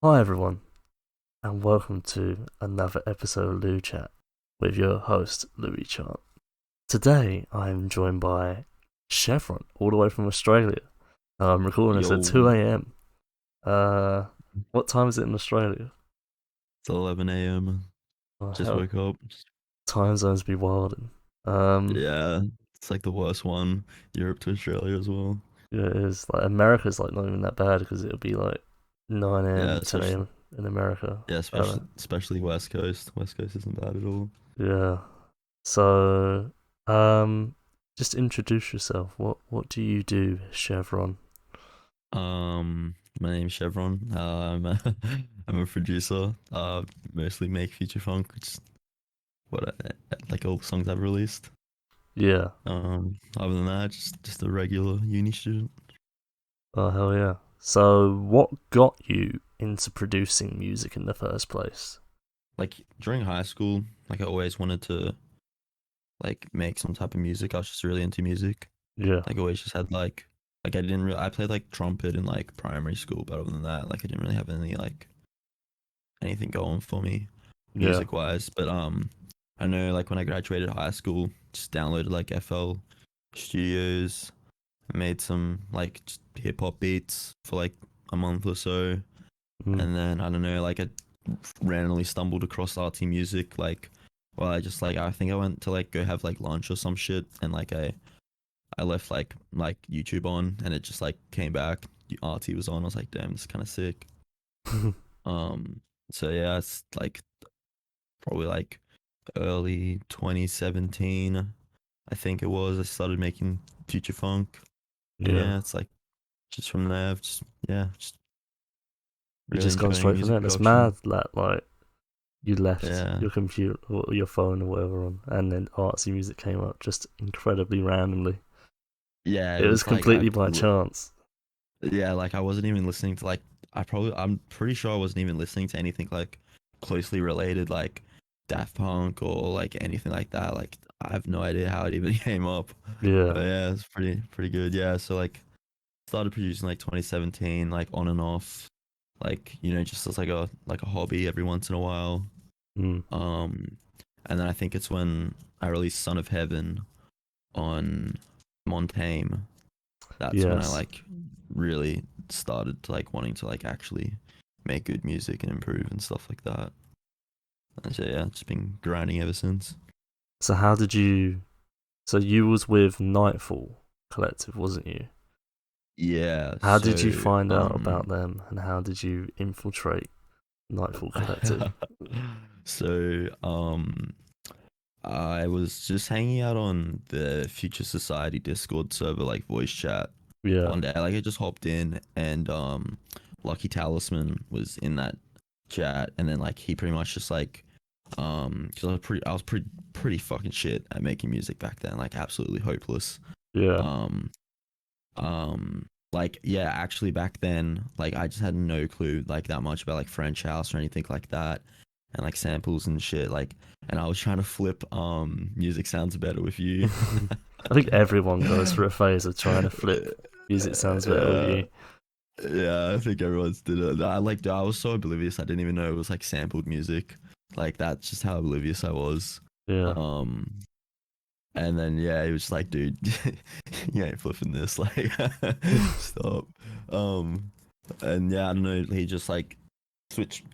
Hi everyone, and welcome to another episode of Lou Chat with your host Louis Chant. Today I am joined by Chevron, all the way from Australia. I'm recording this at Yo, 2 a.m. What time is it in Australia? it's 11 a.m. Oh Just hell, woke up. time zones be wilding. Um, Yeah, it's like the worst one. Europe to Australia as well. yeah, it is like America's like not even that bad because it'll be like 9 Yeah, a.m., 10 especially a.m. in America. yeah, I don't especially especially West Coast. West Coast isn't bad at all. know. Yeah. So, um, just introduce yourself. What do you do, Chevron? My name's Chevron. I'm a producer. Mostly make feature funk, which is like all the songs I've released. Yeah. Other than that, just a regular uni student. Oh hell yeah. So, what got you into producing music in the first place? Like during high school, like I always wanted to like make some type of music. I was just really into music. Yeah. Like always just had like I didn't really I played like trumpet in like primary school, but other than that, like I didn't really have anything going for me Yeah. music wise. But I know like when I graduated high school, just downloaded like FL Studios, made some like hip hop beats for like a month or so, Mm. and then I don't know, like I randomly stumbled across arty music like well I just like I think I went to like go have like lunch or some shit and like I left like YouTube on and it just like came back. RT was on. I was like, damn, this is kind of sick. Um, so yeah, it's like probably like early 2017, I think it was. I started making future funk, and Yeah. yeah, it's like just from there, I've just You really just gone enjoying straight from music there. That's production. mad that like you left Yeah, your computer or your phone or whatever on, and then artsy music came up just incredibly randomly. yeah, it It was was like completely by chance. yeah, like I wasn't even listening to like I'm pretty sure I wasn't even listening to anything like closely related like Daft Punk or like anything like that. Like I have no idea how it even came up. Yeah. But yeah, it's pretty good. Yeah, so like started producing like 2017, like on and off, like just as like a hobby every once in a while. Mm. Um, and then I think it's when I released Son of Heaven on Montaigne, that's when I Yes. like really started to like wanting to like actually make good music and improve and stuff like that. And so yeah, just been grinding ever since. So how did you? So you was with Nightfall Collective, wasn't you? Yeah, How did you so find out about them, and how did you infiltrate Nightfall Collective? so I was just hanging out on the Future Society Discord server, like voice chat Yeah. one day. Like I just hopped in and Lucky Talisman was in that chat and then like he pretty much just like because I was pretty fucking shit at making music back then, like absolutely hopeless. Yeah. Um like yeah, actually back then, like I just had no clue like that much about like French house or anything like that and like samples and shit like and I was trying to flip music sounds better with you. I think everyone goes through a phase of trying to flip music sounds better with Yeah. you. Yeah, I think everyone's did it. I was so oblivious. I didn't even know it was like sampled music. Like that's just how oblivious I was. Yeah. Um, and then yeah, he was just like, dude, you ain't flipping this. Like, stop. Um, and yeah, I don't know. He just like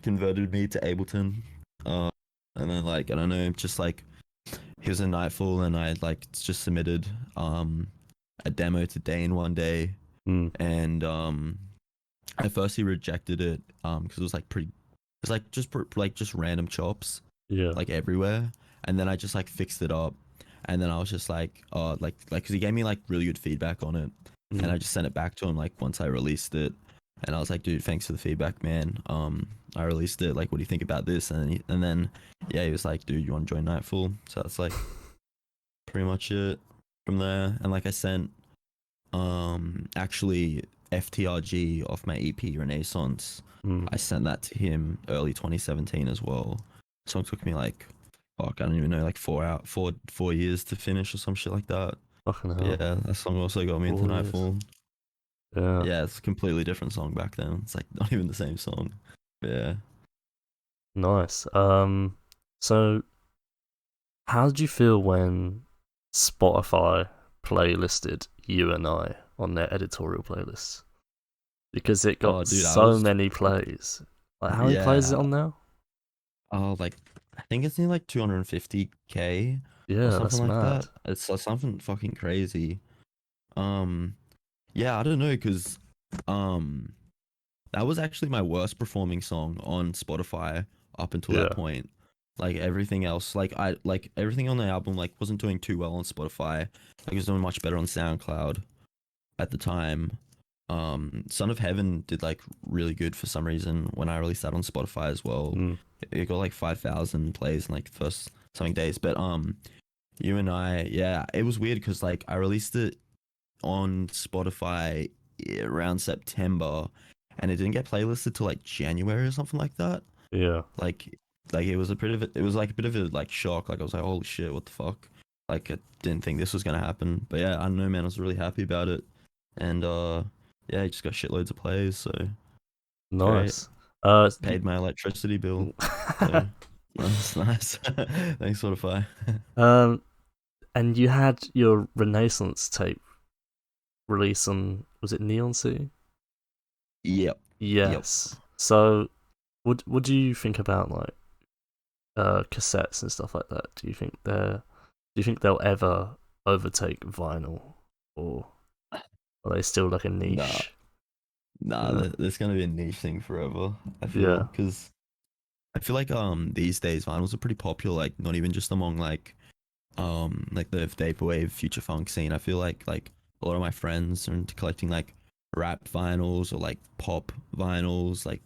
converted me to Ableton. Uh, and then like I don't know, just like he was in Nightfall, and I like just submitted a demo to Dane one day, Mm. and I firstly rejected it because it was like pretty it's like just random chops Yeah. like everywhere, and then I just like fixed it up, and then I was just like because he gave me like really good feedback on it, and Mm. I just sent it back to him like once I released it, and I was like, dude, thanks for the feedback, man. I released it, like what do you think about this? And then yeah, he was like, dude, you want to join Nightfall? So that's like pretty much it from there, and like I sent actually FTRG off my EP Renaissance. Mm. I sent that to him early 2017 as well. Song took me like fuck, I don't even know, like 4 years to finish or some shit like that. Fucking But hell. yeah, that song also got me into 4 years. Nightfall. Yeah. Yeah, it's a completely different song back then. It's like not even the same song. Yeah. Nice. So how did you feel when Spotify playlisted You and I on their editorial playlists? Because it Oh, got dude, I so was many plays. Like, how many plays is it yeah. on now? Oh, like I think it's near like 250K or Yeah, something that's like mad. that. It's something fucking crazy. Um, yeah, I don't know, cause um, that was actually my worst performing song on Spotify up until that Yeah. point. Like everything else, like everything on the album like wasn't doing too well on Spotify. Like it was doing much better on SoundCloud at the time. Son of Heaven did like really good for some reason when I released that on Spotify as well. Mm, It got like 5,000 plays in like the first something days. But You and I, yeah, it was weird because like I released it on Spotify around September, and it didn't get playlisted till like January or something like that. yeah. Like, like it was a bit of it was like a bit of a like shock. Like I was like, holy shit, what the fuck? Like I didn't think this was gonna happen. But yeah, I don't know, man. I was really happy about it, and yeah, I just got shitloads of plays, so it's great. Nice. Uh, y- Paid my electricity bill, so that's nice. Thanks, Spotify. um, and you had your Renaissance tape release on, was it Neon City? Yep, yep. Yes. So, what do you think about like cassettes and stuff like that? Do you think they'll ever overtake vinyl, or are they still like a Nah, niche? nah. Yeah. There's gonna be a niche thing forever. I feel Yeah. because I feel like these days vinyls are pretty popular. Like not even just among like the vaporwave future funk scene. I feel like a lot of my friends are into collecting like rap vinyls or like pop vinyls. Like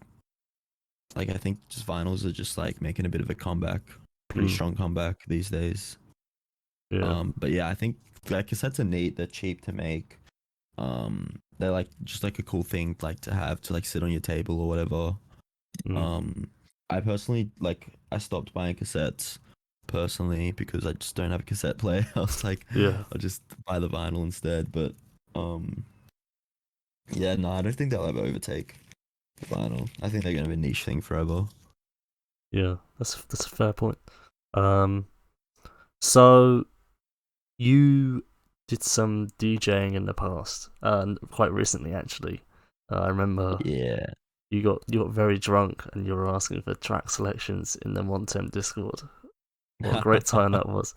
I think just vinyls are just like making a bit of a comeback, pretty Mm, strong comeback these days. yeah. But yeah, I think like cassettes are neat. They're cheap to make. They're like just like a cool thing like to have to like sit on your table or whatever. Mm, Um, I personally like I stopped buying cassettes personally because I just don't have a cassette player. I was like, yeah. I'll just buy the vinyl instead. But um, yeah, no, I don't think they'll ever overtake the vinyl. I think they're gonna be a niche thing forever. Yeah. That's a fair point. Um. So you did some DJing in the past, quite recently actually. I remember Yeah. you got very drunk and you were asking for track selections in the Montem Discord. What a great time that was.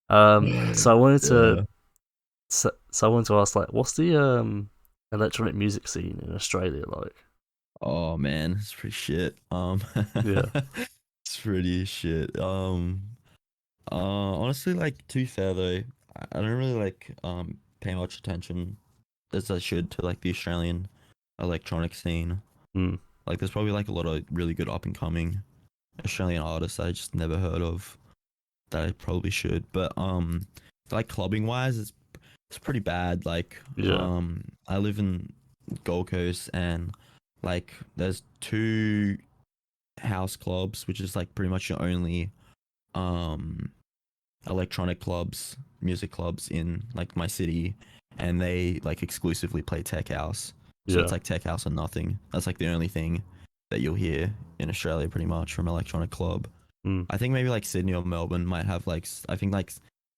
So I wanted to Yeah. so I wanted to ask like, what's the electronic music scene in Australia like? Oh man, it's pretty shit. Yeah. It's pretty shit. Honestly, like to be fair though, I don't really like pay much attention as I should to like the Australian electronic scene. Mm, Like there's probably like a lot of really good up and coming Australian artists I just never heard of that I probably should. But like clubbing wise it's pretty bad. Like yeah. I live in Gold Coast and like there's two house clubs which is like pretty much your only um electronic clubs, music clubs in like my city, and they like exclusively play tech house. So it's Yeah. like tech house and nothing. That's like the only thing that you'll hear in Australia pretty much from electronic club. Mm, I think maybe like Sydney or Melbourne might have like I think like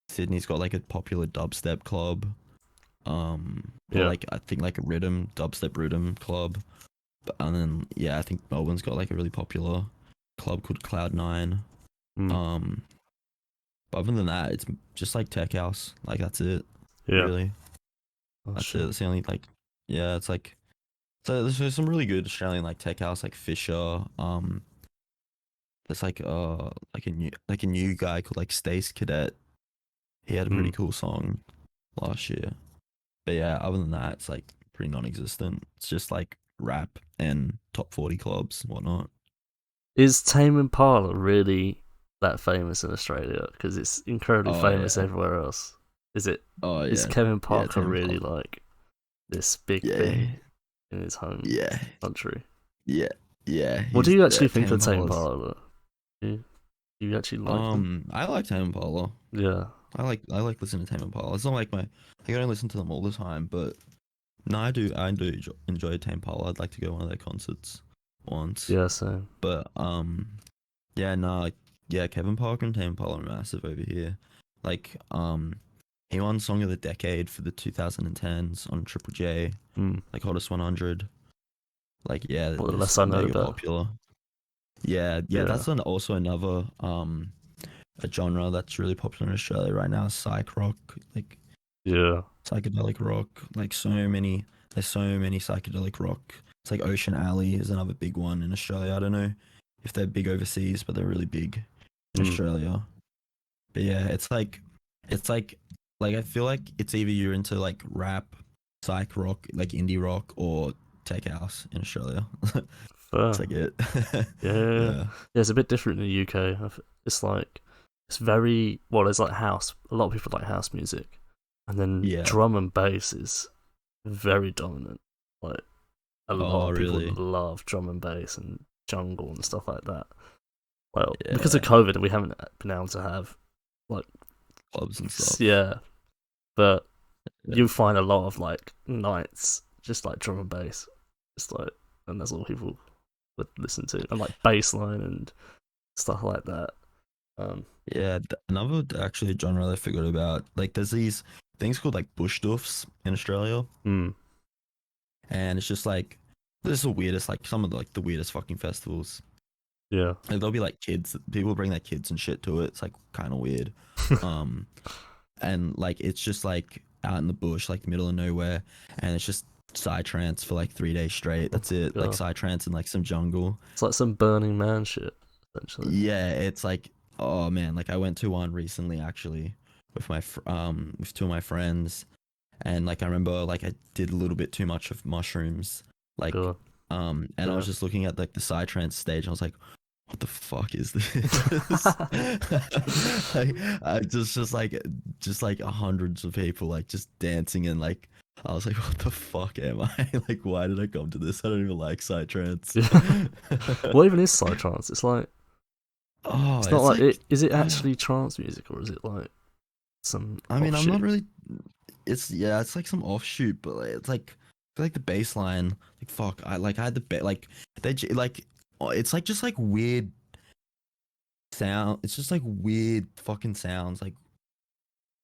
Sydney's got like a popular dubstep club. Or yeah. like I think like a rhythm dubstep rhythm club. And then yeah, I think Melbourne's got like a really popular club called Cloud Nine. Mm, Um, but other than that, it's just like tech house. Like that's it, yeah. really. Oh That's it. shit. That's the only like, yeah. It's like so. There's some really good Australian like tech house, like Fisher. There's like a new guy called like Stace Cadet. He had a pretty Mm. cool song last year. But yeah, other than that, it's like pretty non-existent. It's just like rap and top 40 clubs and whatnot. Is Tame Impala really that famous in Australia? Because it's incredibly Oh famous yeah. everywhere else. Is it? Oh Is yeah. Kevin Yeah, Parker Tame really Impala. like this big Yeah. thing in his home Yeah. country? Yeah. Yeah. What do He's you yeah, actually think Tame of Tame Impala's. Impala? Do you actually like them? I like Tame Impala. Yeah. I like listening to Tame Impala. It's not like my I don't listen to them all the time, but no, I do enjoy Tame Impala. I'd like to go to one of their concerts once. Yeah, same. But yeah, no, like, yeah, Kevin Parker and Tame Impala are massive over here. Like, he won Song of the Decade for the 2010s on Triple J, Mm. like Hottest 100. Like, yeah, Well, the it's less I know, the mega better. popular. Yeah, yeah, Yeah. that's also another a genre that's really popular in Australia right now, psych rock, like Yeah. psychedelic rock. Like there's so many psychedelic rock. It's like Ocean Alley is another big one in Australia. I don't know if they're big overseas, but they're really big in Mm. Australia. But yeah, it's like I feel like it's either you're into like rap, psych rock, like indie rock, or tech house in Australia. It's Fair. like it. Yeah, yeah, yeah. Yeah. Yeah, it's a bit different in the UK. It's like it's very well. There's like house. A lot of people like house music, and then Yeah. drum and bass is very dominant. Like a lot Oh, of people really? love drum and bass and jungle and stuff like that. Well, because of Yeah. COVID, we haven't been able to have like Clubs and stuff. yeah, but Yeah. you find a lot of like nights just like drum and bass, just like, and that's all people would listen to, and like bass line and stuff like that. Um, Yeah, another actually genre I forgot about. Like, there's these things called like bush doofs in Australia, mm, and it's just like this is the weirdest, like some of the, like the weirdest fucking festivals. yeah, Like there'll be like kids, people bring their kids and shit to it. It's like kind of weird. Um, and like it's just like out in the bush, like middle of nowhere, and it's just Psy-trance for like 3 days straight. That's it, like God, Psy-trance and like some jungle. it's like some Burning Man shit, essentially. Yeah, it's like, oh man, like I went to one recently actually with with two of my friends, and like I remember like I did a little bit too much of mushrooms, like God, and I yeah, was just looking at like the psytrance stage, and I was like, what the fuck is this? Like I just like hundreds of people like just dancing, and like I was like, what the fuck am I? Like, why did I come to this? I don't even like psytrance. yeah. What even is psytrance? It's like Oh, it's not it's like like it. Is it actually trance music or is it like some I mean, I'm not offshoot? really. It's yeah, it's like some offshoot, but like, it's like I feel like the bass line. Like fuck, I had the like like it's like just like weird sound. It's just like weird fucking sounds. Like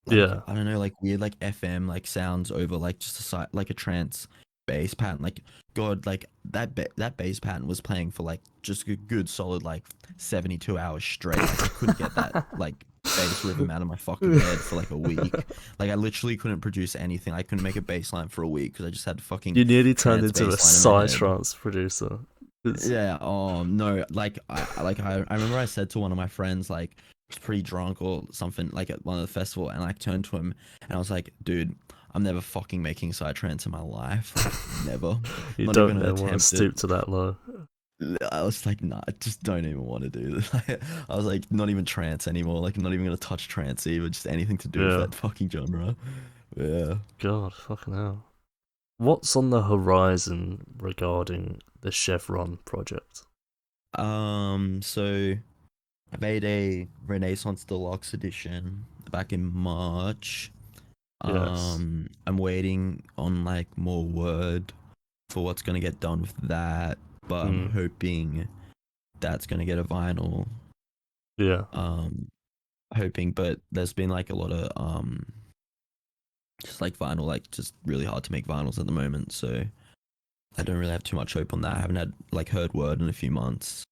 Yeah, I don't know, like weird like FM like sounds over like just a like a trance bass pattern. Like God, like that bass pattern was playing for like just a good solid like 72 hours straight. Like I couldn't get that like bass rhythm out of my fucking head for like a week. Like I literally couldn't produce anything. I couldn't make a bass line for a week because I just had fucking you nearly turned trance into a bass line in my head. psytrance producer. It's, Yeah. Oh no. I remember I said to one of my friends like I was pretty drunk or something like at one of the festival, and I turned to him and I was like, dude, I'm never fucking making psytrance in my life. Like never. you Not even don't gonna ever want to attempt it. stoop to that low. I was like, nah, I just don't even want to do this. I was like, not even trance anymore. Like, I'm not even gonna touch trance either. Just anything to do with Yeah, that fucking genre. Yeah. God, fucking hell. What's on the horizon regarding the Chevron project? So I made a Renaissance Deluxe edition back in March. Yes. I'm waiting on like more word for what's gonna get done with that, but I'm Mm, hoping that's gonna get a vinyl. yeah. Um, hoping, but there's been like a lot of just like vinyl, like just really hard to make vinyls at the moment. So I don't really have too much hope on that. I haven't had like heard word in a few months.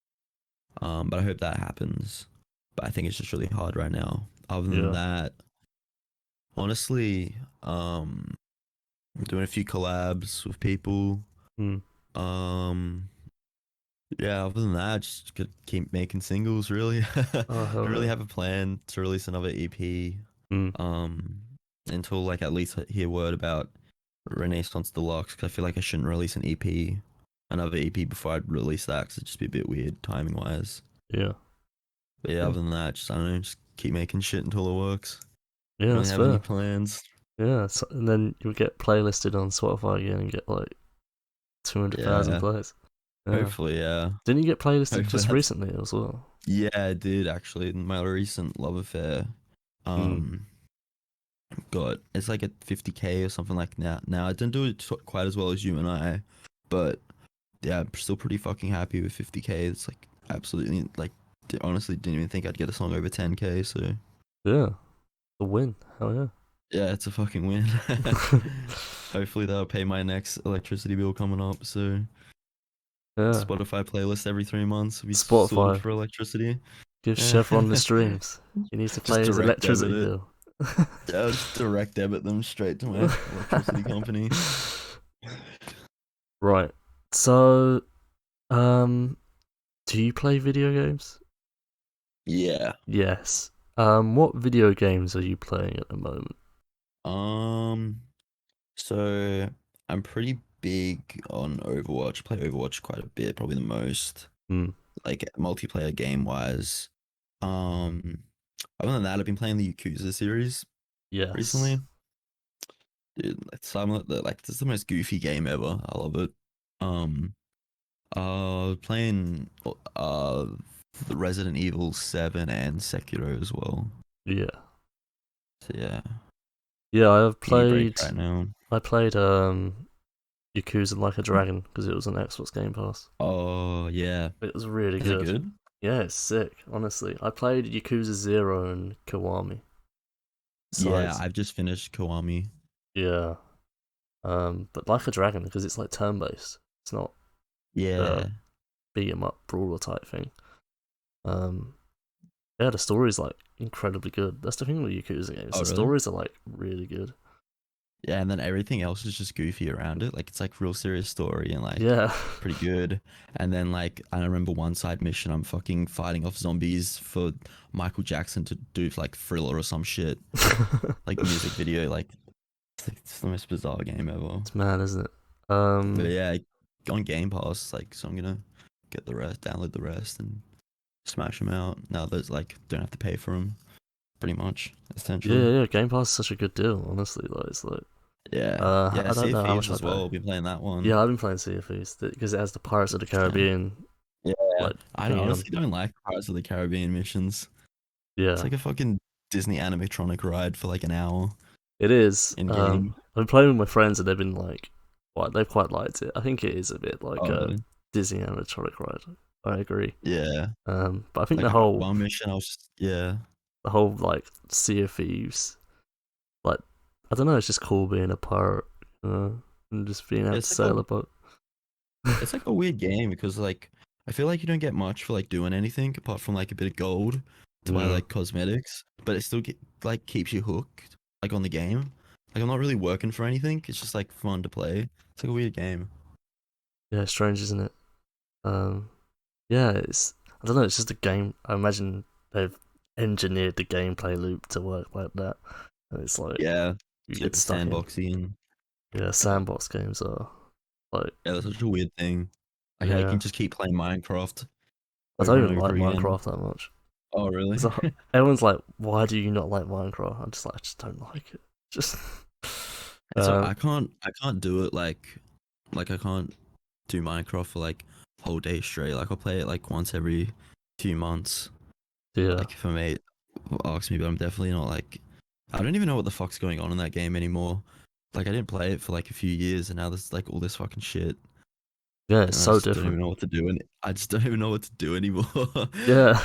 But I hope that happens. But I think it's just really hard right now. Other than Yeah. that, honestly, I'm doing a few collabs with people. Mm. Um, yeah, other than that, just could keep making singles really. Oh Don't hell really yeah. have a plan to release another EP. Mm. Um, until like at least hear word about Renaissance Deluxe, because I feel like I shouldn't release another EP before I'd release that, because it'd just be a bit weird timing wise. Yeah. But yeah, Yeah. other than that, just I don't know, just keep making shit until it works. Yeah, Don't really that's have any fair. plans. Yeah, so, and then you'll get playlisted on Spotify again and get like 200,000 Yeah, plays. Yeah. hopefully, yeah. Didn't you get playlisted Hopefully just that's recently as well? yeah, I did actually. My recent love affair, Mm. um, got it's like at 50K or something like now. Now I didn't do it quite as well as you and I, but yeah, I'm still pretty fucking happy with 50K. It's like absolutely like honestly didn't even think I'd get a song over 10K. So Yeah, a win. Hell yeah, it's a fucking win. yeah. Hopefully that'll pay my next electricity bill coming up. So Yeah. Spotify playlist every 3 months will be sorted Spotify, for electricity. give Yeah. Chevron the streams. He needs to Just pay his direct debit electricity it. bill. Yeah, I'll just direct debit them straight to my electricity company. Right. So, um, do you play video games? Yeah. Yes. What video games are you playing at the moment? Um. So I'm pretty big on Overwatch. Play Overwatch quite a bit, probably the most. Hmm. Like multiplayer game wise. Um. Other than that, I've been playing the Yakuza series Yes. recently. Dude, it's some of the like this is the most goofy game ever. I love it. Um. Playing the Resident Evil 7 and Sekiro as well. Yeah. So yeah, Yeah, I have knee break played. right now. I played Yakuza Like a Dragon because it was on Xbox Game Pass. Oh yeah, It was really is it good. good? Yeah, it's sick. Honestly, I played Yakuza Zero and Kiwami. So Yeah, it's I've just finished Kiwami. yeah. But Like a Dragon because it's like turn based. It's not a Yeah. beat 'em up brawler type thing. Um, yeah, the story's like incredibly good. That's the thing with Yakuza games. Oh The really? stories are like really good. Yeah, and then everything else is just goofy around it. Like it's like real serious story and like Yeah. pretty good. And then like I remember one side mission I'm fucking fighting off zombies for Michael Jackson to do like Thriller or some shit. Like the music video, it's the most bizarre game ever. It's mad, isn't it? But Um, yeah, on Game Pass, like so I'm gonna get the rest, download the rest, and smash them out. Now there's like don't have to pay for them, pretty much, essentially. yeah. Game Pass is such a good deal. Honestly, like it's like Yeah, yeah. I don't Sea of know how Thieves much I as pay. well. Been playing that one. Yeah, I've been playing Sea of Thieves because it has the Pirates of the Yeah, Caribbean yeah. like I thingy on. honestly don't like Pirates of the Caribbean missions. It's Yeah, like a fucking Disney animatronic ride for like an hour it is. in game. I've been playing with my friends and they've been like, what they've quite liked it. I think it is a bit like Oh a really? Disney animatronic ride. I agree. Yeah. But I think Like I got one mission. I was just, yeah. the whole like Sea of Thieves, like I don't know, it's just cool being a pirate, and just being able to It's like a sail a boat. it's like a weird game because like I feel like you don't get much for like doing anything apart from like a bit of gold to buy Yeah, like cosmetics, but it still like keeps you hooked like on the game. Like I'm not really working for anything. It's just like fun to play. It's like a weird game. yeah, strange, isn't it? Um, yeah, it's I don't know. It's just a game. I imagine they've engineered the gameplay loop to work like that, and it's like Yeah, you get super stuck in. sandboxy and Yeah, sandbox games are like yeah, that's such a weird thing. Like I can yeah. just keep playing Minecraft I don't over and even like over again. Minecraft that much. Oh really? Cause everyone's like, "Why do you not like Minecraft?" I'm just like, I just don't like it. Just So um, I can't do it like I can't do Minecraft for like whole day straight. Like I'll play it like once every few months. yeah, Like if a mate asks me, but I'm definitely not like I don't even know what the fuck's going on in that game anymore. Like I didn't play it for like a few years and now there's like all this fucking shit yeah, it's and I so just don't different. even know what to do and I just don't even know what to do anymore. Yeah,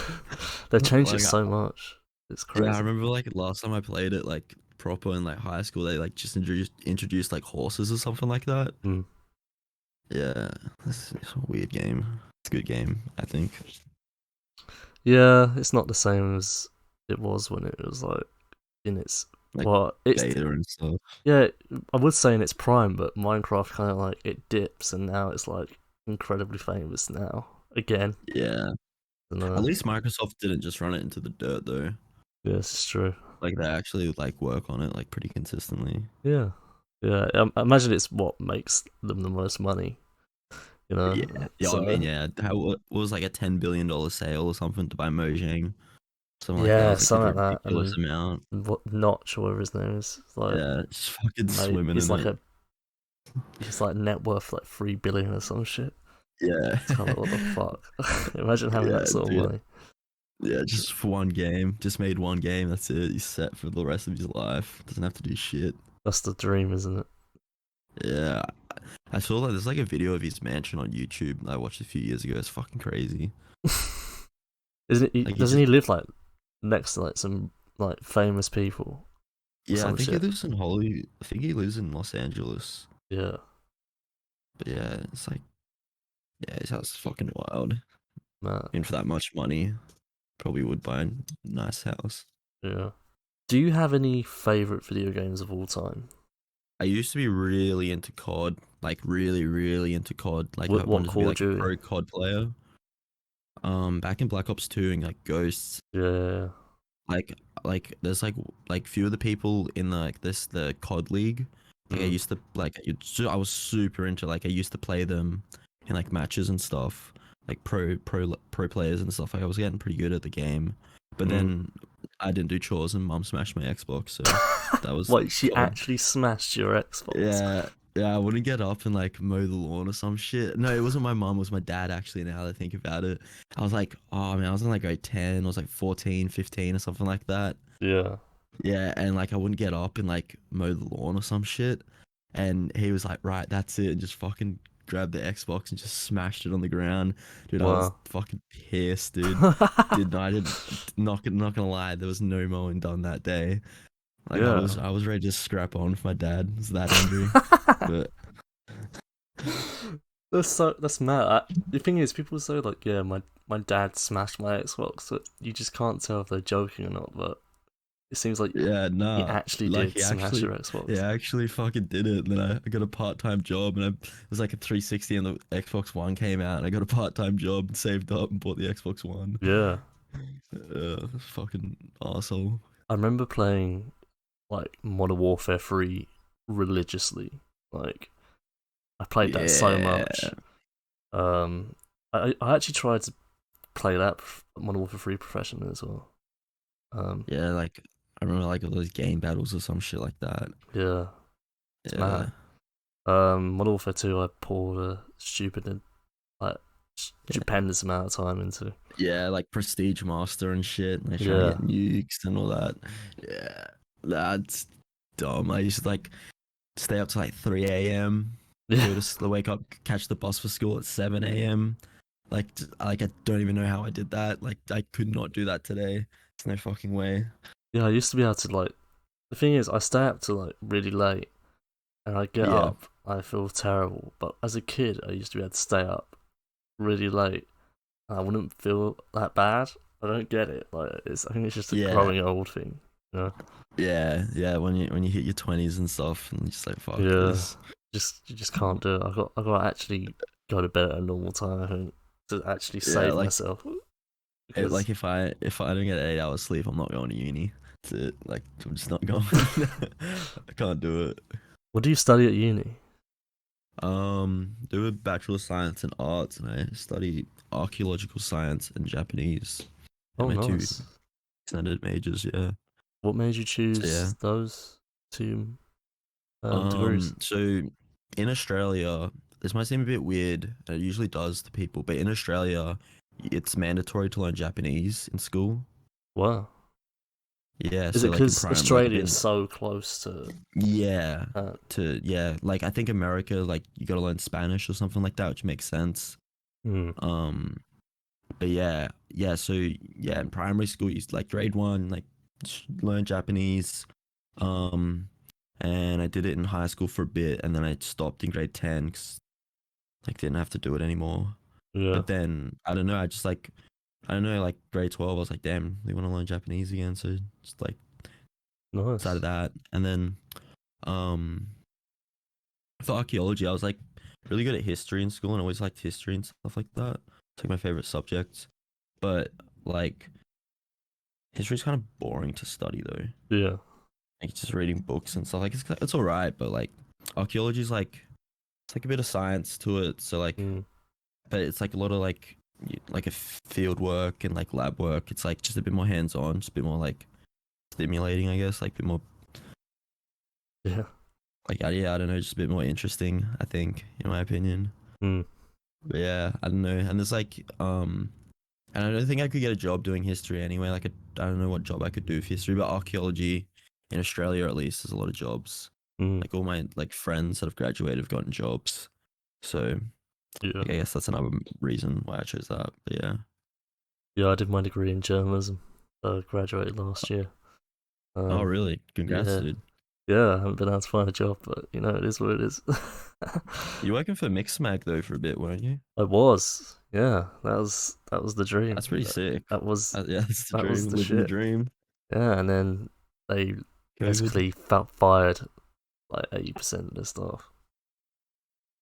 they've changed it Like so much. It's yeah, I crazy. remember like last time I played it like proper in like high school they like just introduced like horses or something like that. Mm. Yeah, it's a weird game. It's a good game, I think. Yeah, it's not the same as it was when it was like in its Like well, it's beta and stuff. yeah. I would say in its prime, but Minecraft kind of like it dips, and now it's like incredibly famous now again. Yeah. And At least Microsoft didn't just run it into the dirt though. yeah, it's true. Like they actually like work on it like pretty consistently. Yeah, yeah. I imagine it's what makes them the most money. You know, Yeah. Yeah, I mean, so yeah. What was like a $10 billion sale or something to buy Mojang? Something like that. It yeah, was like a something like that. ridiculous And amount. what Notch, or whatever his name is, like Yeah, just fucking mate, swimming he's in like it. a he's like net worth like 3 billion or some shit. Yeah. It's kind of like, what the fuck? Imagine having Yeah, that sort of dude. money. Yeah, just for one game. Just made one game. That's it. He's set for the rest of his life. Doesn't have to do shit. That's the dream, isn't it? Yeah. I saw like there's like a video of his mansion on YouTube I watched a few years ago. It's fucking crazy. Isn't he? Like he Doesn't just he live like next to like some like famous people or yeah, I some think he shit? lives in Hollywood. I think he lives in Los Angeles. Yeah, But yeah, it's like yeah, his house is fucking wild. man. And for that much money, probably would buy a nice house. Yeah. Do you have any favorite video games of all time? I used to be really into COD, like really, really into COD. Like I What wanted to be Call of like a Duty? pro COD player. Back in Black Ops 2 and like Ghosts, Yeah. like there's like few of the people in the COD league. Like I Mm. used to like I was super into like I used to play them in like matches and stuff, like pro players and stuff. Like I was getting pretty good at the game, but Mm. then I didn't do chores and mum smashed my Xbox, so that was Wait, she COD. actually smashed your Xbox. Yeah, yeah, I wouldn't get up and like mow the lawn or some shit. No, it wasn't my mum, it was my dad actually, now that I think about it. I was like, oh man, I was in like grade 10, I was like 14, 15 or something like that. Yeah. Yeah, and like I wouldn't get up and like mow the lawn or some shit. And he was like, right, that's it, and just fucking grabbed the Xbox and just smashed it on the ground. Dude, I was Wow. fucking pissed, dude. I did not gonna lie, there was no mowing done that day. Like Yeah. I was ready to scrap on with my dad. I was that angry. But That's mad. The thing is, people say like, yeah, my dad smashed my Xbox, but you just can't tell if they're joking or not. But it seems like yeah, he nah. actually Like did smash your he Xbox. actually fucking did it. And then I got a part-time job, and it was like a 360, and the Xbox One came out, and I got a part-time job and saved up and bought the Xbox One. Yeah, Fucking asshole. I remember playing like Modern Warfare 3 religiously. Like I played that so Yeah, much. Um, I actually tried to play that Modern Warfare 3 professionally as well. yeah. Like I remember like all those game battles or some shit like that. Yeah, it's Yeah, mad. Modern Warfare 2, I poured a stupid, like, yeah, stupendous amount of time into. yeah. Like Prestige Master and shit. And they're trying to Yeah, get nukes and all that. Yeah, that's dumb. I used to like stay up to like 3 a.m. yeah, Go to wake up, catch the bus for school at 7 a.m. Like I don't even know how I did that. Like I could not do that today. There's no fucking way. yeah. I used to be able to like. The thing is, I stay up till like really late, and I get Yeah, up, I feel terrible. But as a kid, I used to be able to stay up really late, and I wouldn't feel that bad. I don't get it. Like I think it's just a yeah, growing old thing. You know? yeah. When you hit your 20s and stuff, and you're just like fuck Yeah. this. You just can't do it. I got to actually go to bed at a normal time. I think to actually Yeah, save myself because like if I don't get 8 hours sleep, I'm not going to uni. That's it. Like I'm just not going. I can't do it. what do you study at uni? Do a Bachelor of Science in Arts, and I study archaeological science and Japanese. And Oh, my two nice. extended majors, yeah. What made you So yeah. choose those two degrees? So in Australia, this might seem a bit weird, and it usually does to people, but in Australia, it's mandatory to learn Japanese in school. Wow. Yeah, Is so it like in because prime, like Australia is in so close to? yeah, Uh, like I think America, like you gotta learn Spanish or something like that, which makes sense. hmm, Um, but yeah, so yeah, in primary school, you like grade one, like learn Japanese. Um, and I did it in high school for a bit, and then I stopped in grade 10 because like didn't have to do it anymore. yeah. But then I don't know, I don't know, like grade 12, I was like, damn, they want to learn Japanese again, so just like Nice. decided that. And then um for archaeology, I was like really good at history in school, and I always liked history and stuff like that. It's like my favorite subject. But like history's kind of boring to study though. Yeah. Like just reading books and stuff. Like it's all right, but like archaeology's like it's like a bit of science to it. So like, Mm, but it's like a lot of like like a field work and like lab work. It's like just a bit more hands on, just a bit more like stimulating, I guess. Like a bit more yeah. like yeah, I don't know, just a bit more interesting. I think, in my opinion. Mm, But yeah, I don't know. And there's like and I don't think I could get a job doing history anyway. Like I don't know what job I could do with history, but archaeology in Australia at least there's a lot of jobs. mm, Like all my like friends that have graduated have gotten jobs. So Yeah. I guess that's another reason why I chose that. But yeah. Yeah, I did my degree in journalism. Graduated last year. Oh, Um, really? Congrats, yeah, dude. yeah. I haven't been able to find a job, but it is what it is. You were working for Mixmag though for a bit, weren't you? I was, yeah. That was the That's dream. pretty sick. That was Yeah, that's the that was dream. the Living the shit. dream. Yeah, and then they COVID. basically fired like 80% of their staff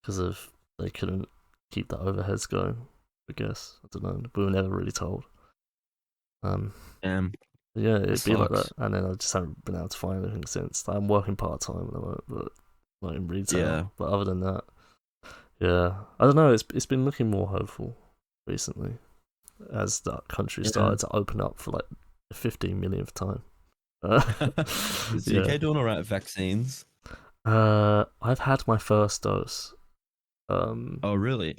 because of they couldn't keep the overheads going. I guess I don't know. We were never really told. Um, Damn, yeah, that it'd be like that, sucks. and then I just haven't been able to find anything since. I'm working part time at the moment, but like in Yeah. retail. But other than that, yeah, I don't know. It's been looking more hopeful recently as that country Yeah. started to open up for like the 15 millionth time. Is the Yeah. UK doing alright with vaccines? I've had my first dose. Oh, really?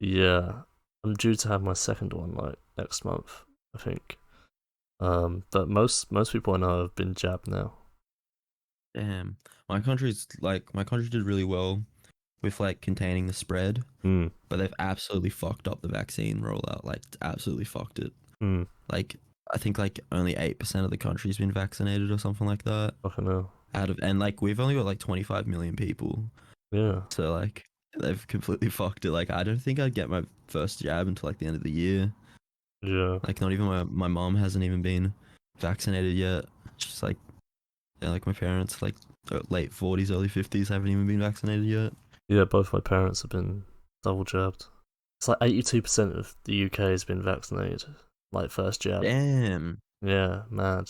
Yeah, I'm due to have my second one like next month, I think. But most people I know have been jabbed now. Damn. My country did really well with like containing the spread, Hmm. but they've absolutely fucked up the vaccine rollout. Like absolutely fucked it. Hmm. Like I think like only 8% of the country's been vaccinated or something like that. Fucking hell. Out of and like we've only got like 25 million people. Yeah. So like they've completely fucked it. Like I don't think I'd get my first jab until like the end of the year. Yeah. Like not even my mom hasn't even been vaccinated yet. Just like yeah, like my parents like late 40s, early 50s haven't even been vaccinated yet. Yeah. Both my parents have been double jabbed. It's like 82% of the UK has been vaccinated, like first jab. Damn. Yeah, mad.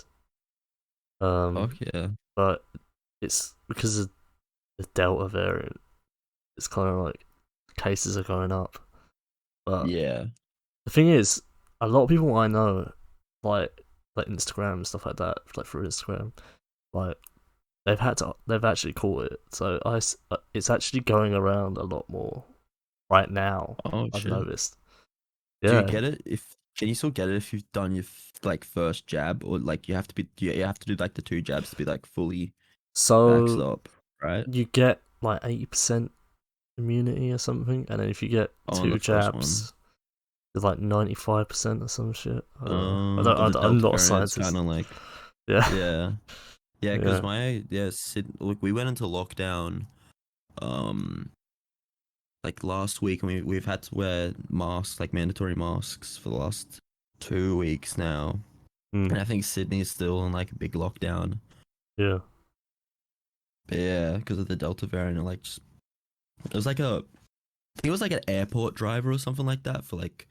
Fuck Um, yeah. but it's because of the Delta variant. It's kind of like cases are going up. But Yeah. the thing is, a lot of people I know, like like Instagram and stuff like that, like through Instagram, like they've actually caught it. So it's actually going around a lot more right now. Oh I've shit. noticed. Do you Yeah. get it if can you still get it if you've done your like first jab or like you have to be you have to do like the two jabs to be like fully vaxxed So up, right? you get like 80% immunity or something, and then if you get On the two first one. jabs, it's like 95% or some shit. I don't know. I don't. But the I'm Delta not a variant, it's kind scientist. of like, Yeah. yeah, yeah, because Yeah. my yeah, look, we went into lockdown, um, like last week, and we've had to wear masks, like mandatory masks, for the last 2 weeks now, Mm, and I think Sydney's still in like a big lockdown. yeah. But yeah, because of the Delta variant, like just, it was like a, I think it was like an airport driver or something like that for like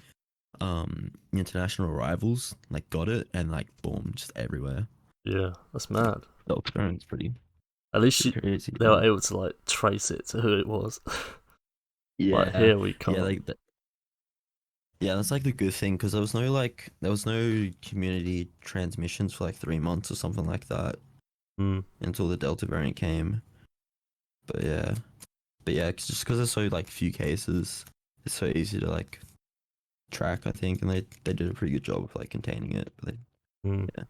international arrivals, like got it and like boom, just everywhere. Yeah. That's Like mad. Delta variant's At least pretty crazy. they were able to like trace it to who it was. Like Yeah, here we yeah, can't. yeah. That's like the good thing because there was no community transmissions for like 3 months or something like that Mm, until the Delta variant came. But yeah, just because there's so like few cases, it's so easy to like track. I think, and they did a pretty good job of like containing it. But they mm. yeah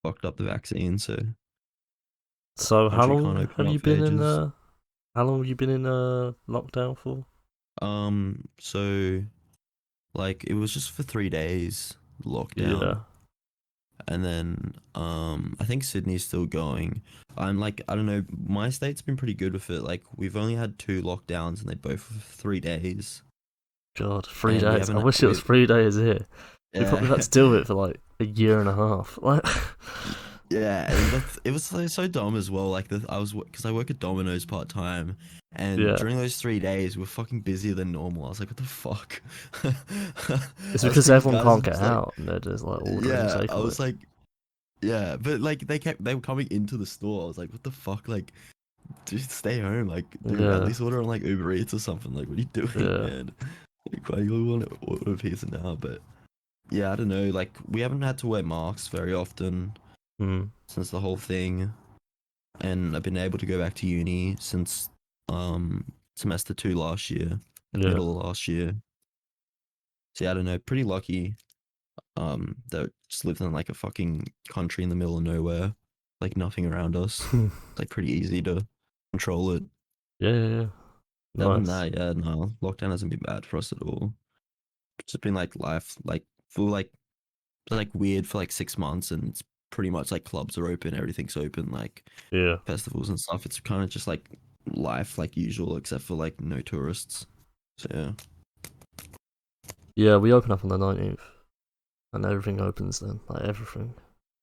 fucked up the vaccine, so So how country can't long open have up you for been in ages. how long have you been in lockdown for? So like it was just for 3 days lockdown. Yeah. And then I think Sydney's still going. I'm like I don't know, my state's been pretty good with it. Like we've only had two lockdowns and they both were 3 days. God, three And we days. I haven't wish it was we 3 days here. We probably had yeah to deal with it for like a year and a half. Like, yeah, and it was like, so dumb as well. Like I was because I work at Domino's part time, and yeah. during those 3 days we're fucking busier than normal. I was like, what the fuck? It's I was because speaking to everyone guys can't and get just like out and they're just like ordering yeah, I takeaway. was like yeah, but like they were coming into the store. I was like, what the fuck? Like, dude, stay home. Like, dude, at Yeah. least order on like Uber Eats or something. Like, what are you doing, Yeah. man? Like, why do you want to order a pizza now? But yeah, I don't know. Like, we haven't had to wear masks very often Mm, since the whole thing, and I've been able to go back to uni since semester two last year, like yeah. middle of last year. So yeah, I don't know. Pretty lucky. That just lived in like a fucking country in the middle of nowhere, like nothing around us. yeah. It's like pretty easy to control it. Yeah. Yeah. Other than Nice. that, yeah, no, lockdown hasn't been bad for us at all. It's just been like life, like for like weird for like 6 months, and it's pretty much like clubs are open, everything's open, like Yeah. festivals and stuff. It's kind of just like life like usual, except for like no tourists. So yeah. Yeah, we open up on the 19th, and everything opens then. Like everything.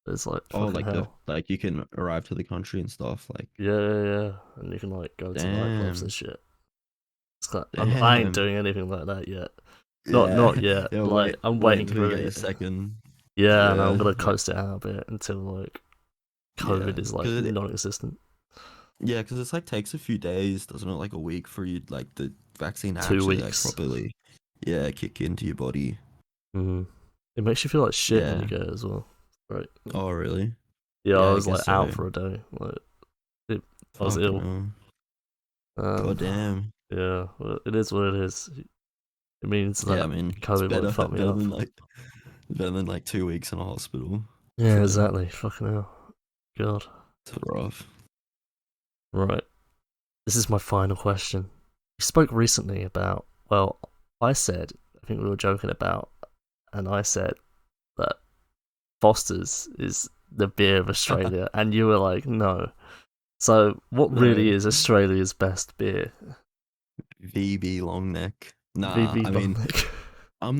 It's like Oh, fucking hell. like you can arrive to the country and stuff. Like, Yeah. And you can like go to nightclubs and damn, shit. It's like I ain't damn. doing anything like that yet. Not Yeah, yet. yeah. Like I'm Wait waiting until you for get your it. second. Yeah, and I'm Yeah, gonna like coast it out a bit until like yeah, COVID is like because non-existent. yeah, because it's like takes a few days, doesn't it? Like a week for you like the vaccine to Two actually like weeks. properly, yeah, kick into your body. Mm. It makes you feel like shit when you Yeah. get it as well. Right. Oh, really? Yeah, I Yeah, I was guess like so. out for a day. Like it, I was Fucking ill. hell. God Um, damn. yeah, well, it is what it is. It means Yeah, I that mean, it's COVID won't better fuck me better up. than like 2 weeks in a hospital. Yeah, So exactly. Fucking hell. God. it's rough. Right. This is my final question. You spoke recently about, well, I said, I think we were joking about, and I said that Foster's is the beer of Australia, and you were like, no. So, what really No. is Australia's best beer? VB long neck. Nah, VB I mean, Baltic. I'm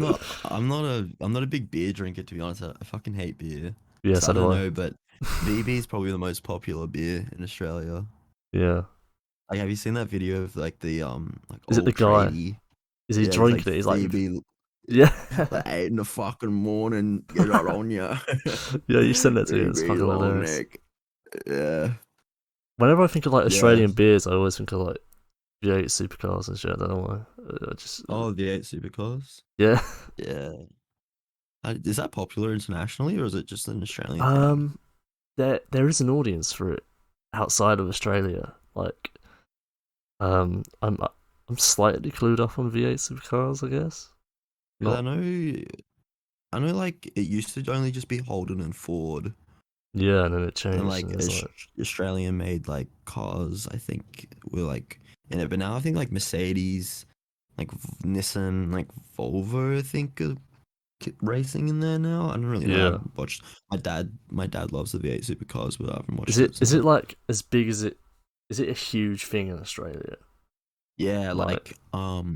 not a big beer drinker, to be honest. I fucking hate beer. Yeah, So so I do don't I. know, but VB is probably the most popular beer in Australia. Yeah. Like, have you seen that video of like the like Is it the old guy? tradie? Is he Yeah, he's like drinking it? He's like, VB yeah. like 8 in the fucking morning, get out on ya. Yeah, you send that to me. It's VB fucking long hilarious. neck. Yeah, Whenever I think of like yeah. Australian beers, I always think of like V8 supercars and shit. I don't know why. I just, Oh, the eight supercars. yeah. Yeah. Is that popular internationally, or is it just an Australian thing? Um, there is an audience for it outside of Australia. Like, I'm slightly clued up on V8 supercars, I guess. Because Not, I know, like it used to only just be Holden and Ford, yeah, and then it and changed, like and it's like, Australian made like cars. I think were like in it, but now I think like Mercedes, like Nissan, like Volvo. I think are racing in there now. I don't really know. I yeah. haven't watched. My dad loves the V8 supercars, but I haven't Is watched it it. is So it like as big as it? Is it a huge thing in Australia? yeah, Like, like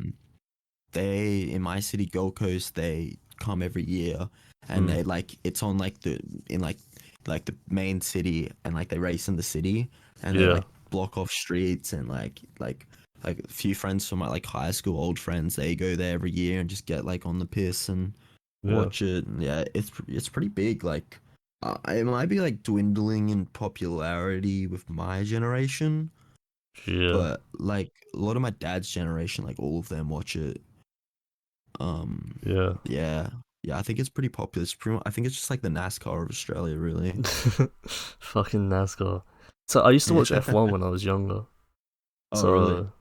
they in my city Gold Coast they come every year, and mm, they like it's on like the in like the main city, and like they race in the city, and they yeah, like block off streets, and like a few friends from my like high school old friends, they go there every year and just get like on the piss and yeah, watch it. And yeah, it's pretty big. Like it might be like dwindling in popularity with my generation, yeah, but like a lot of my dad's generation, like all of them watch it. Um, yeah. yeah, yeah, I think it's pretty popular. I think it's just like the NASCAR of Australia, really. Fucking NASCAR. So I used to watch F1 when I was younger. Oh, really? So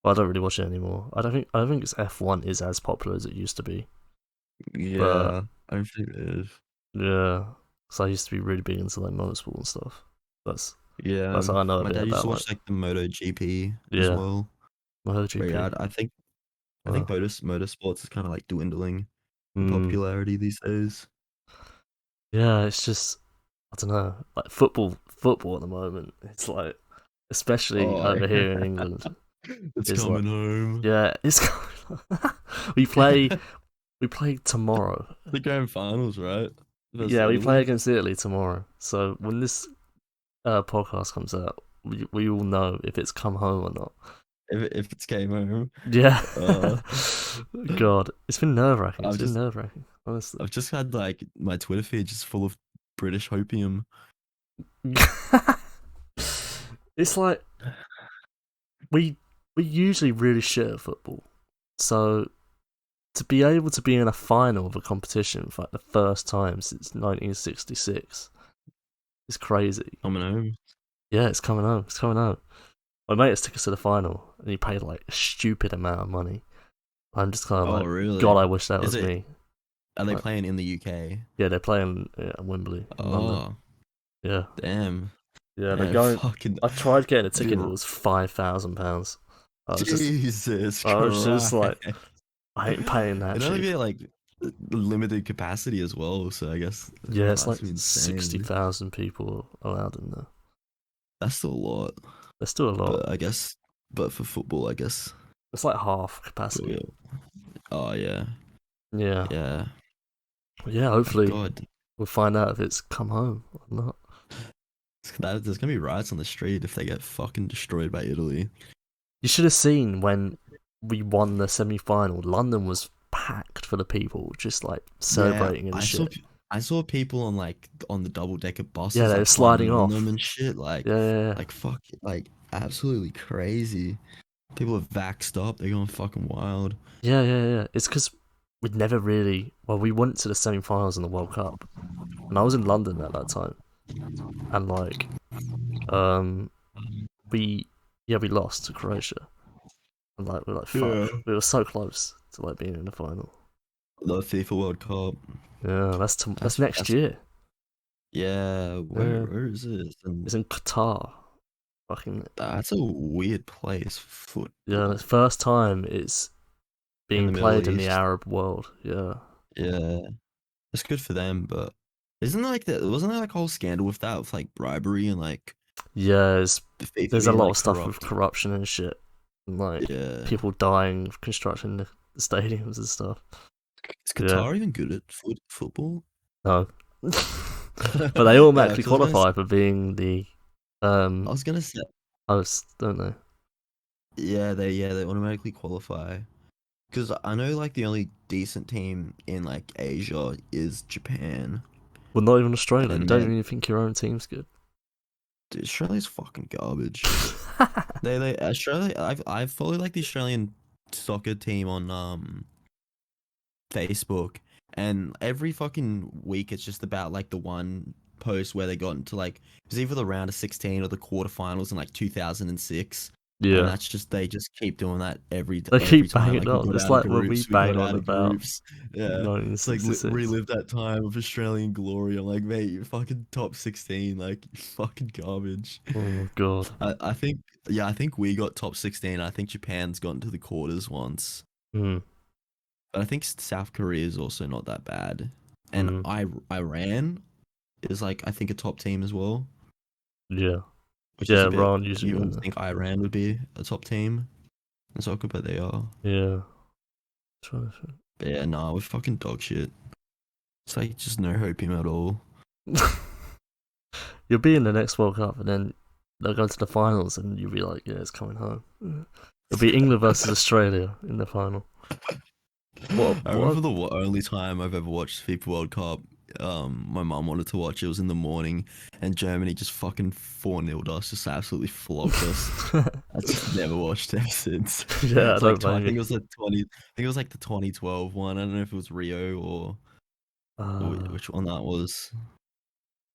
well, I don't really watch it anymore. I don't think it's F1 is as popular as it used to be. But Yeah, I don't think it is. yeah, so I used to be really big into like motorsport and stuff. That's Yeah, that's how I know a my bit dad used to about like watch like the MotoGP as yeah, well. But yeah, MotoGP. I think Wow. motorsports is kind of like dwindling in Mm, popularity these days. yeah, it's just I don't know, like football at the moment. It's like especially Oh, over here in England it's is like coming home. yeah, it's we play we play tomorrow. The grand finals, right? Versus Yeah, we play Italy. against Italy tomorrow. So when this podcast comes out, we all know if it's come home or not. If it's came home. Yeah. Uh, God, it's been nerve wracking. It's I've been just nerve wracking, honestly. I've just had like my Twitter feed just full of British hopium. It's like we we usually really shit at football, so to be able to be in a final of a competition for like the first time since 1966 is crazy. Coming home. Yeah, it's coming home. It's coming home. My mate has took us to the final, and he paid like a stupid amount of money. I'm just kind of Oh, like, God, really? I wish that Is was it? me. Are they Like, playing in the UK? yeah, they're playing at Wembley in London. Oh, Yeah, damn. yeah, they're And going. fucking I tried getting a be ticket. It was £5,000. I was just, Jesus I was just Christ. like, I ain't paying that It'd only cheap. be like limited capacity as well, so I guess Yeah, it's that's like insane. 60,000 people allowed in there. That's still a lot. There's still a lot. But I guess, but for football, I guess. It's like half But capacity. yeah. Oh yeah, Yeah, yeah. yeah. My Hopefully, God, we'll find out if it's come home or not. there's gonna be riots on the street if they get fucking destroyed by Italy. You should have seen when we won the semi-final. London was packed for the people, just like Yeah, celebrating and shit. I saw people on like on the double decker Yeah, buses they were like sliding climbing on them off. and shit. Yeah, yeah, yeah. Like fuck, like absolutely crazy. People are vaxxed up. They're going fucking wild. Yeah, yeah, yeah. It's because we'd never really. Well, we went to the semi-finals in the World Cup, and I was in London at that time, and like, um, we we lost to Croatia, and like we're like Yeah. fuck, we were so close to like being in the final. The FIFA World Cup. Yeah, that's next That's year. yeah. Yeah, Where is it? And it's in Qatar. Fucking that's a weird place. yeah, the Football first time it's in being the Middle played in the East. Arab world. Yeah, Yeah, it's good for them, but isn't there like that? Wasn't there like a whole scandal with that, with like bribery and like yeah. the FIFA There's a being lot like of stuff with corrupt? corruption and shit, and like Yeah. people dying of constructing the stadiums and stuff. Is Yeah, Qatar even good at football? no, but they Yeah, automatically because I was qualify for being the I was gonna say, host, don't they? yeah they automatically qualify. Because I know like the only decent team in like Asia is Japan, Well, not even Australia. You and don't man, even think your own team's good. dude, Australia's fucking garbage. They Australia. I've followed like the Australian soccer team on Facebook, and every fucking week it's just about like the one post where they got into like it was either the round of 16 or the quarterfinals in like 2006, and Yeah, that's just they just keep doing that they every keep time. banging Like we on. got It's out of like when we groups, we got bang on out of about groups. Yeah, it's like 1966. relive that time of Australian glory. I'm like, mate, you fucking top 16, like you fucking garbage. Oh my god. I think I think we got top 16. I think Japan's gotten to the quarters once. Mm, But I think South Korea is also not that bad. And mm, Iran is like I think a top team as well, yeah, which is yeah. a bit Ron usually you win wouldn't there. think Iran would be a top team in soccer, but they are. Yeah. Trying But yeah, nah, we're fucking dog shit. It's like just no hopium at all. to- You'll be in the next World Cup, and then they'll go to the finals, and you'll be like, yeah, it's coming home. It'll be England versus Australia in the final. What? I What? remember the only time I've ever watched FIFA World Cup. My mum wanted to watch. It was in the morning, and Germany just fucking 4-0'd us, just absolutely flogged us. I just never watched it ever since. Yeah, I It's don't like I blame think you. it was the 20. I think it was like the 2012 one. I don't know if it was Rio or Uh, which one that was.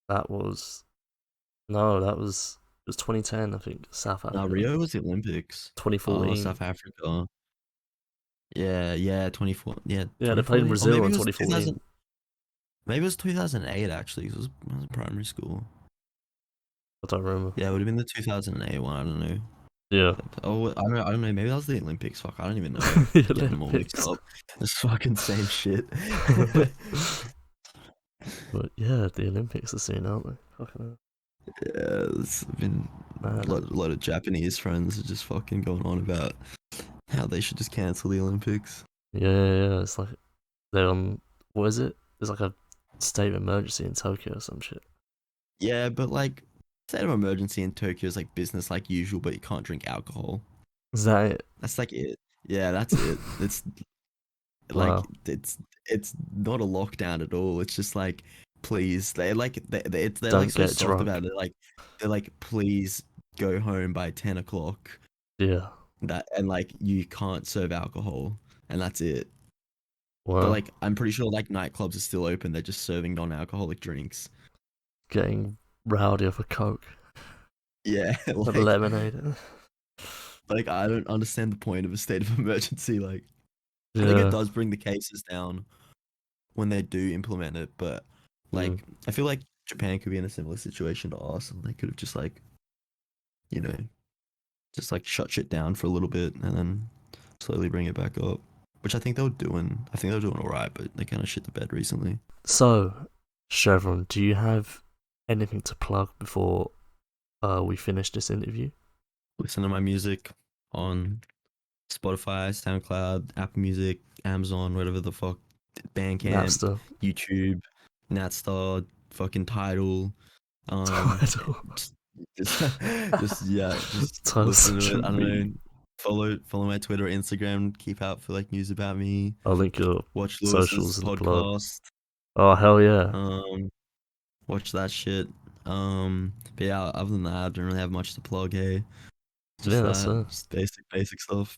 that was no, that was it was 2010, I think, South No, Africa. Rio was the Olympics. Oh, 2014. South Africa. Yeah, 24. Yeah, Yeah, they played in 2014. Or Brazil maybe in it was 2014. 2000. Maybe it was 2008 actually. 'Cause it was primary school. I don't remember. Yeah, it would have been the 2008 one. I don't know. Yeah, Oh, I don't know. Maybe that was the Olympics. Fuck, I don't even know. the Getting them all mixed Olympics. up. It's fucking same shit. But yeah, the Olympics are soon, aren't they? Fucking hell. Yeah, there's been Mad. a lot of Japanese friends are just fucking going on about how they should just cancel the Olympics. Yeah, yeah, yeah. It's like they're on. What is it? There's like a state of emergency in Tokyo or some shit. Yeah, but like state of emergency in Tokyo is like business like usual, but you can't drink alcohol. Is that it? That's like it. Yeah, that's it. It's like Wow. it's not a lockdown at all. It's just like please they're like Don't so get soft drunk. about it. They're like please go home by 10 o'clock. Yeah. That and like you can't serve alcohol and that's it. But Wow. like I'm pretty sure like nightclubs are still open. They're just serving non-alcoholic drinks. Getting rowdy off a Coke. Yeah, Of lemonade. like I don't understand the point of a state of emergency. Like I think it Yeah. does bring the cases down when they do implement it, but Mm. like I feel like Japan could be in a similar situation to us, and they could have just like you know just like shut shit down for a little bit and then slowly bring it back up. Which I think they were doing. I think they were doing alright, but they kind of shit the bed recently. So, Chevron, do you have anything to plug before we finish this interview? Listen to my music on Spotify, SoundCloud, Apple Music, Amazon, whatever the fuck, Bandcamp, Napster. YouTube, Natstar, fucking Tidal. Tidal. Just, just, just Tidal's listen to such a it. I don't meme. know. Follow my Twitter, Instagram. Keep out for like news about me. I'll link your Watch Lewis's socials in the blog. podcast. Oh, hell yeah. Um, watch that shit. But yeah, other than that, I don't really have much to plug. Hey, Yeah, just that's that, it. just basic stuff.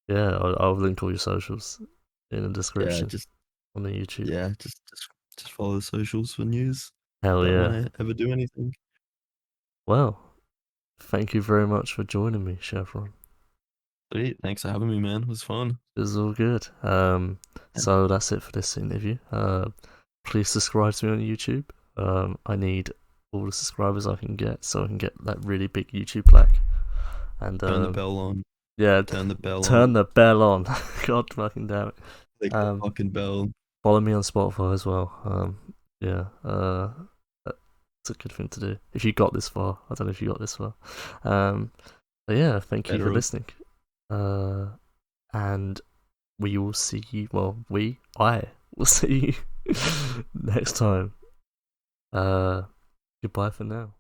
Yeah, I'll link all your socials in the Yeah, description on the YouTube. just follow the socials for news Hell about when yeah. I ever do anything. Well, thank you very much for joining me, Chevron. Sweet, thanks for having me, man. It was fun. It was all good. So that's it for this interview. Please subscribe to me on YouTube. I need all the subscribers I can get so I can get that really big YouTube plaque. And Turn the bell on. yeah, Turn the bell turn on. the bell on. God fucking damn it. Click the fucking bell. Follow me on Spotify as well. Yeah, that's a good thing to do. If you got this far, I don't know if you got this far. But yeah, thank you for Federal. listening. And we will see you. Well, I will see you next time. Goodbye for now.